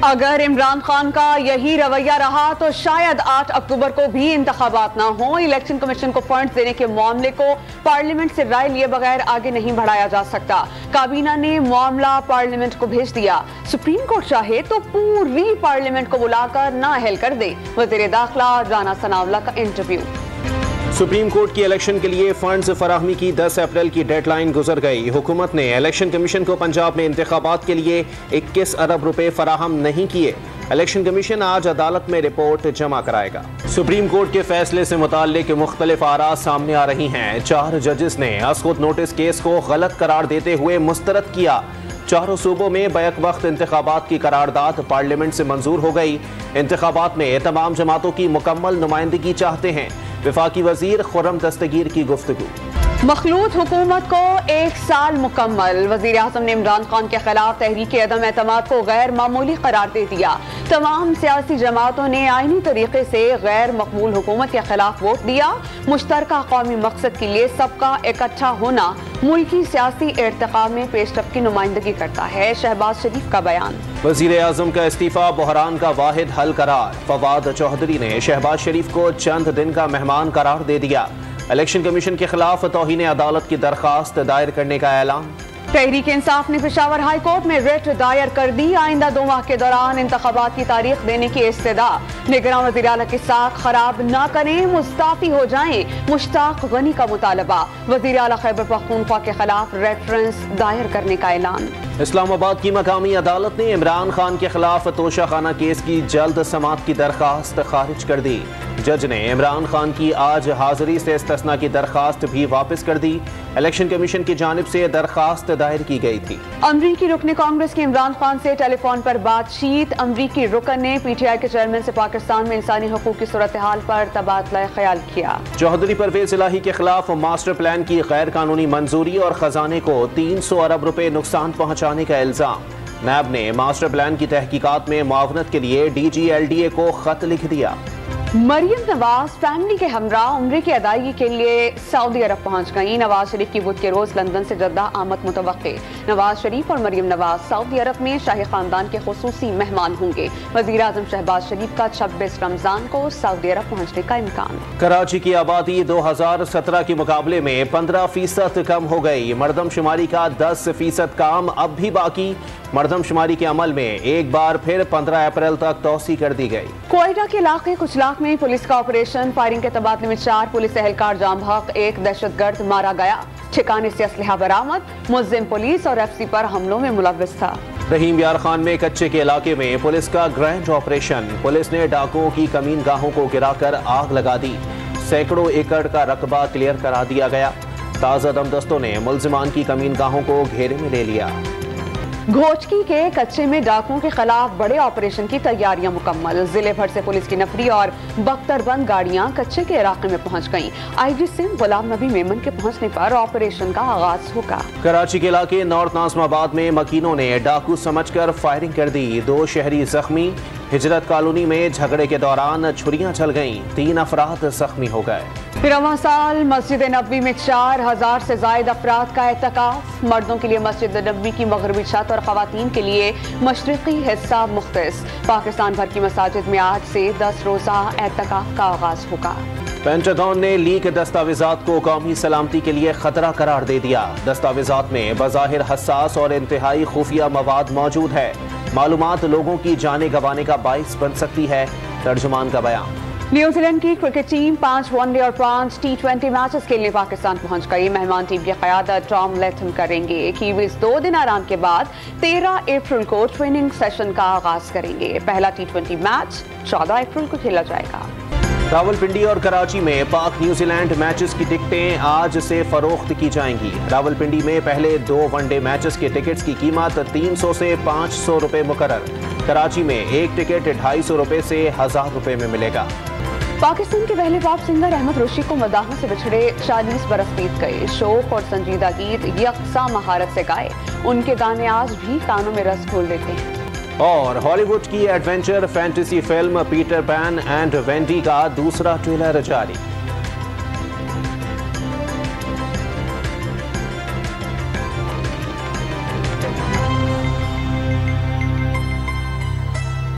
اگر عمران خان کا یہی رویہ رہا تو شاید 8 اکتوبر کو بھی انتخابات نہ ہوں۔ الیکشن کمیشن کو فنڈز دینے کے معاملے کو پارلیمنٹ سے رائے لیے بغیر آگے نہیں بڑھایا جا سکتا۔ کابینہ نے معاملہ پارلیمنٹ کو بھیج دیا۔ سپریم کورٹ چاہے تو پوری پارلیمنٹ کو بلا کر نااہل کر دے۔ وزیر داخلہ رانا ثناءاللہ کا انٹرویو۔ سپریم کورٹ کی الیکشن کے لیے فنڈز فراہمی کی 10 اپریل کی ڈیڈ لائن گزر گئی۔ حکومت نے الیکشن کمیشن کو پنجاب میں انتخابات کے لیے 21 ارب روپے فراہم نہیں کیے۔ الیکشن کمیشن آج عدالت میں رپورٹ جمع کرائے گا۔ سپریم کورٹ کے فیصلے سے متعلق مختلف آراء سامنے آ رہی ہیں۔ 4 ججز نے از خود نوٹس کیس کو غلط قرار دیتے ہوئے مسترد کیا۔ چاروں صوبوں میں بیک وقت انتخابات کی قرارداد پارلیمنٹ سے منظور ہو گئی۔ انتخابات میں تمام جماعتوں کی مکمل نمائندگی چاہتے ہیں۔ وفاقی وزیر خرم دستگیر کی گفتگو۔ مخلوط حکومت کو 1 سال مکمل۔ وزیر اعظم نے عمران خان کے خلاف تحریک عدم اعتماد کو غیر معمولی قرار دے دیا۔ تمام سیاسی جماعتوں نے آئینی طریقے سے غیر مقبول حکومت کے خلاف ووٹ دیا۔ مشترکہ قومی مقصد کے لیے سب کا اکٹھا ہونا ملکی سیاسی ارتقاء میں پیش رفت کی نمائندگی کرتا ہے۔ شہباز شریف کا بیان۔ وزیر اعظم کا استعفیٰ بحران کا واحد حل قرار۔ فواد چودھری نے شہباز شریف کو چند دن کا مہمان قرار دے دیا۔ الیکشن کمیشن کے خلاف توہین عدالت کی درخواست دائر کرنے کا اعلان۔ تحریک انصاف نے پشاور ہائی کورٹ میں ریٹ دائر کر دی۔ آئندہ 2 ماہ کے دوران انتخابات کی تاریخ دینے کی استدعا۔ نگراں وزیر اعلیٰ کی ساکھ خراب نہ کریں، مستعفی ہو جائیں، مشتاق غنی کا مطالبہ۔ وزیر اعلیٰ خیبر پختونخوا کے خلاف ریفرنس دائر کرنے کا اعلان۔ اسلام آباد کی مقامی عدالت نے عمران خان کے خلاف توشہ خانہ کیس کی جلد سماعت کی درخواست خارج کر دی۔ جج نے عمران خان کی آج حاضری سے استثناء کی درخواست بھی واپس کر دی۔ الیکشن کمیشن کی جانب سے درخواست دائر کی گئی تھی۔ امریکی رکن کانگریس کی عمران خان سے ٹیلی فون پر بات چیت۔ امریکی رکن نے پی ٹی آئی کے چیئرمین سے پاکستان میں انسانی حقوق کی صورتحال پر تبادلہ خیال کیا۔ چودھری پرویز الہی کے خلاف ماسٹر پلان کی غیر قانونی منظوری اور خزانے کو 300 ارب روپے نقصان پہنچانے کا الزام۔ نیب نے ماسٹر پلان کی تحقیقات میں معاونت کے لیے D G L D A کو خط لکھ دیا۔ مریم نواز فیملی کے ہمراہ عمرے کی ادائیگی کے لیے سعودی عرب پہنچ گئیں۔ نواز شریف کی بدھ کے روز لندن سے جدہ آمد متوقع۔ نواز شریف اور مریم نواز سعودی عرب میں شاہی خاندان کے خصوصی مہمان ہوں گے۔ وزیر اعظم شہباز شریف کا 26 رمضان کو سعودی عرب پہنچنے کا امکان۔ کراچی کی آبادی 2017 کے مقابلے میں 15% کم ہو گئی۔ مردم شماری کا 10% کام اب بھی باقی۔ مردم شماری کے عمل میں ایک بار پھر 15 اپریل تک توسیع کر دی گئی۔ کوئٹہ کے علاقے کچلاک میں پولیس کا آپریشن۔ فائرنگ کے تبادلے میں 4 پولیس اہلکار جام بحق، 1 دہشت گرد مارا گیا۔ ٹھکانے سے اسلحہ برآمد۔ ملزم پولیس اور ایف سی پر حملوں میں ملوث تھا۔ رحیم یار خان میں کچے کے علاقے میں پولیس کا گرینڈ آپریشن۔ پولیس نے ڈاکوؤں کی کمین گاہوں کو گرا کر آگ لگا دی۔ سینکڑوں ایکڑ کا رقبہ کلیئر کرا دیا گیا۔ تازہ دم دستوں نے ملزمان کی کمین گاہوں کو گھیرے میں لے لیا۔ گھوچکی کے کچے میں ڈاکوؤں کے خلاف بڑے آپریشن کی تیاریاں مکمل۔ ضلع بھر سے پولیس کی نفری اور بختر بند گاڑیاں کچے کے علاقے میں پہنچ گئیں۔ آئی جی سنگھ غلام نبی میمن کے پہنچنے پر آپریشن کا آغاز ہوگا۔ کراچی کے علاقے نارتھ ناظم آباد میں مکینوں نے ڈاکو سمجھ کر فائرنگ کر دی۔ 2 شہری زخمی۔ ہجرت کالونی میں جھگڑے کے دوران چھریاں چل گئیں، 3 افراد زخمی ہو گئے۔ رواں سال مسجد نبوی میں 4000 سے زائد افراد کا اعتکاف۔ مردوں کے لیے مسجد نبوی کی مغربی چھت اور خواتین کے لیے مشرقی حصہ مختص۔ پاکستان بھر کی مساجد میں آج سے 10 روزہ اعتکاف کا آغاز ہوگا۔ پینٹاگون نے لیک دستاویزات کو قومی سلامتی کے لیے خطرہ قرار دے دیا۔ دستاویزات میں بظاہر حساس اور انتہائی خفیہ مواد موجود ہے۔ معلومات لوگوں کی جانیں گنوانے کا باعث بن سکتی ہے۔ ترجمان کا بیان۔ نیوزی لینڈ کی کرکٹ ٹیم 5 ون ڈے اور 5 T20 میچز کے لیے پاکستان پہنچ گئی۔ مہمان ٹیم کی قیادت ٹام لیتھم کریں گے۔ کیویز 2 دن آرام کے بعد 13 اپریل کو ٹریننگ سیشن کا آغاز کریں گے۔ پہلا T20 میچ 14 اپریل کو کھیلا جائے گا۔ راولپنڈی اور کراچی میں پاک نیوزی لینڈ میچز کی ٹکٹیں آج سے فروخت کی جائیں گی۔ راولپنڈی میں پہلے 2 ون ڈے میچز کے ٹکٹس کی قیمت 300 سے 500 روپے مقرر۔ کراچی میں ایک ٹکٹ 250 روپے سے 1000 روپے میں ملے گا۔ پاکستان کے پہلے پاپ سنگر احمد رشید کو مداحوں سے بچھڑے 40 برس بیت گئے۔ شوق اور سنجیدہ گیت یکساں مہارت سے گائے۔ ان کے گانے آج بھی کانوں میں رس گھول دیتے ہیں۔ اور ہالی ووڈ کی adventure fantasy film Peter Pan and Wendy کا دوسرا ٹریلر جاری۔